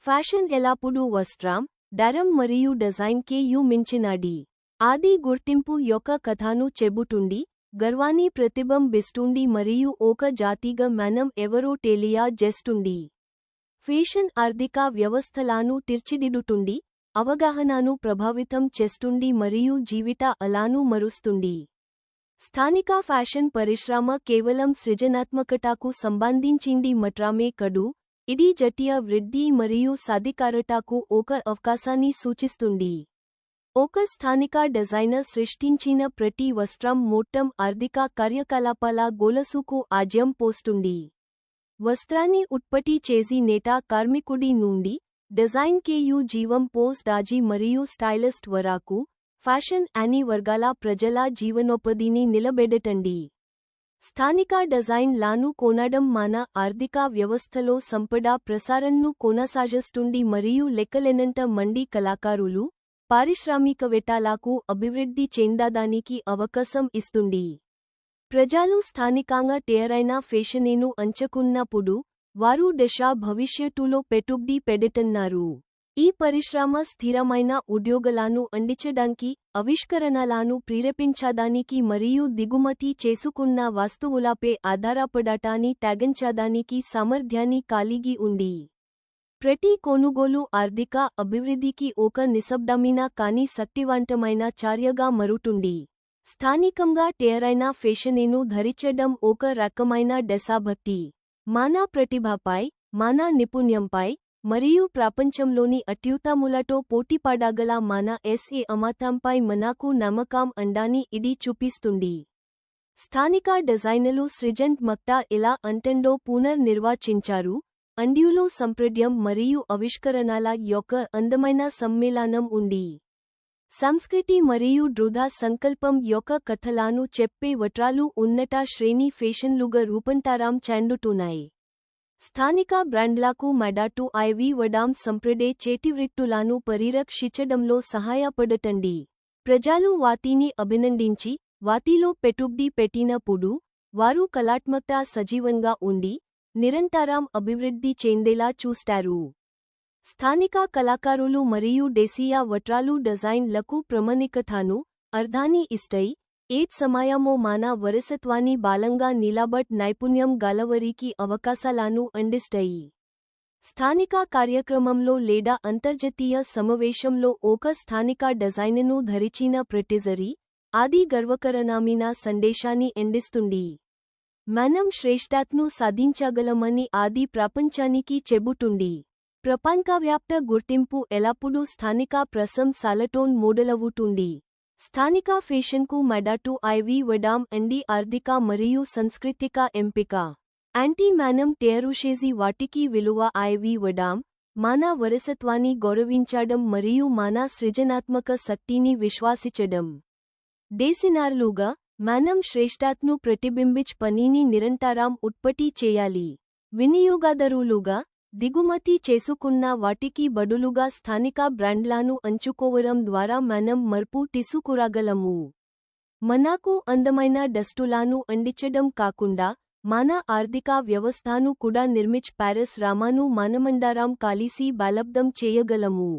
Fashion ఎల్లప్పుడూ వస్త్రం, ధరం మరియు డిజైన్కే మించినది. ఆది గుర్తింపు యొక్క కథను చెబుతుంది, గర్వాన్ని ప్రతిబింబిస్తుంది మరియు ఒక జాతిగా మనం ఎవరో తెలియజేస్తుంది. ఫ్యాషన్ ఆర్థిక వ్యవస్థలను తీర్చిదిద్దుతుంది, అవగాహనను ప్రభావితం చేస్తుంది మరియు జీవితాలను మారుస్తుంది. స్థానిక ఫ్యాషన్ పరిశ్రమ కేవలం సృజనాత్మకతకు సంబంధించింది మాత్రమే కాదు, ఇది జాతీయ వృద్ధి మరియు సాధికారతకు ఒక అవకాశాన్ని సూచిస్తుంది. ఒక స్థానిక డిజైనర్ సృష్టించిన ప్రతి వస్త్రం మొత్తం ఆర్థిక కార్యకలాపాల గొలుసుకు ఆజ్యం పోస్తుంది. వస్త్రాన్ని ఉత్పత్తి చేసి నేత కార్మికుడి నుండి డిజైన్కే జీవం పోస్టాజీ మరియు స్టైలిస్ట్ వరకు ఫ్యాషన్ అన్ని వర్గాల ప్రజల జీవనోపాధిని నిలబెడుతుంది. స్థానిక డిజైన్లను కొనడం మన ఆర్థిక వ్యవస్థలో సంపద ప్రసారంను కొనసాగిస్తుంది మరియు లెక్కలేనంత మంది కళాకారులు, పారిశ్రామికవేత్తలకు అభివృద్ధి చెందడానికి అవకాశం ఇస్తుంది. ప్రజలు స్థానికంగా తయారైన ఫ్యాషన్ను ఎంచుకున్నప్పుడు వారు దేశ భవిష్యత్తులో పెట్టుబడి పెడుతున్నారు. ఈ పరిశ్రమ స్థిరమైన ఉద్యోగాలను అందించడానికి, ఆవిష్కరణలను ప్రేరేపించడానికి మరియు దిగుమతి చేసుకున్న వస్తువులపై ఆధారపడటాన్ని తగ్గించడానికి సామర్థ్యాన్ని కలిగి ఉంది. ప్రతి కొనుగోలు ఆర్థిక అభివృద్ధికి ఒక నిశ్శబ్దమైన కానీ శక్తివంతమైన చర్యగా మారుతుంది. స్థానికంగా తయారైన ఫ్యాషన్ను ధరించడం ఒక రకమైన దేశభక్తి. మన ప్రతిభపై, మన నిపుణ్యంపై మరియు ప్రపంచంలోని అత్యుత్తములతో పోటీపడగల మన సామర్థ్యంపై మనకు నమ్మకం ఉందని ఇది చూపిస్తుంది. స్థానిక డిజైనర్లు సృజనాత్మకత ఎలా ఉంటుందో పునర్నిర్వచించారు, అందులో సంప్రదాయం మరియు ఆవిష్కరణల యొక్క అందమైన సమ్మేళనం ఉంది. సంస్కృతి మరియు దృఢ సంకల్పం యొక్క కథలను చెప్పే వస్త్రాలు ఉన్నత శ్రేణి ఫ్యాషన్లుగా రూపాంతరం చెందుతున్నాయి. స్థానిక బ్రాండ్లకు మద్దతు ఇవ్వడం సంప్రదాయ చేతివృత్తులను పరిరక్షించడంలో సహాయపడుతుంది. ప్రజలు వాటిని అభినందించి, వాటిలో పెట్టుబడి పెట్టినప్పుడు వారు కళాత్మకత సజీవంగా ఉండి, నిరంతరం అభివృద్ధి చెందేలా చూస్తారు. స్థానిక కళాకారులు మరియు దేశీయ వస్త్రాలు డిజైన్లకు ప్రామాణికతను, అర్థాన్ని ఇస్తాయి. సమయమో మన వారసత్వాన్ని బలంగా నిలబెట్ నైపుణ్యం గలవారికి అవకాశాలను అందిస్తాయి. స్థానిక కార్యక్రమంలో లేదా అంతర్జాతీయ సమావేశంలో ఒక స్థానిక డిజైన్ను ధరించిన ప్రతిసారి అది గర్వకారణమైన సందేశాన్ని అందిస్తుంది. మనం శ్రేష్ఠతను సాధించగలమని అది ప్రపంచానికి చెబుతుంది. ప్రపంచవ్యాప్త గుర్తింపు ఎల్లప్పుడూ స్థానిక ప్రశంసలతో మొదలవుతుంది. స్థానిక ఫ్యాషన్కు మద్దతు ఇవ్వడం అంది ఆర్థిక మరియు సాంస్కృతిక ఎంపిక. మనం తయారుచేసి వాటికి విలువ ఇవ్వడం, మన వారసత్వాన్ని గౌరవించడం మరియు మన సృజనాత్మక శక్తిని విశ్వసించడం. డిజైనర్లుగా మనం శ్రేష్ఠతను ప్రతిబింబించే పనిని నిరంతరం ఉత్పత్తి చేయాలి. వినియోగదారులుగా దిగుమతి చేసుకున్న వాటికి బదులుగా స్థానిక బ్రాండ్లను ఎంచుకోవడం ద్వారా మనం మార్పు తీసుకురాగలము. మనకు అందమైన దుస్తులను అందించడం కాకుండా మన ఆర్థిక వ్యవస్థను కూడా నిర్మించి పారిశ్రామను మనమందరం కలిసి బలోపేతం చేయగలము.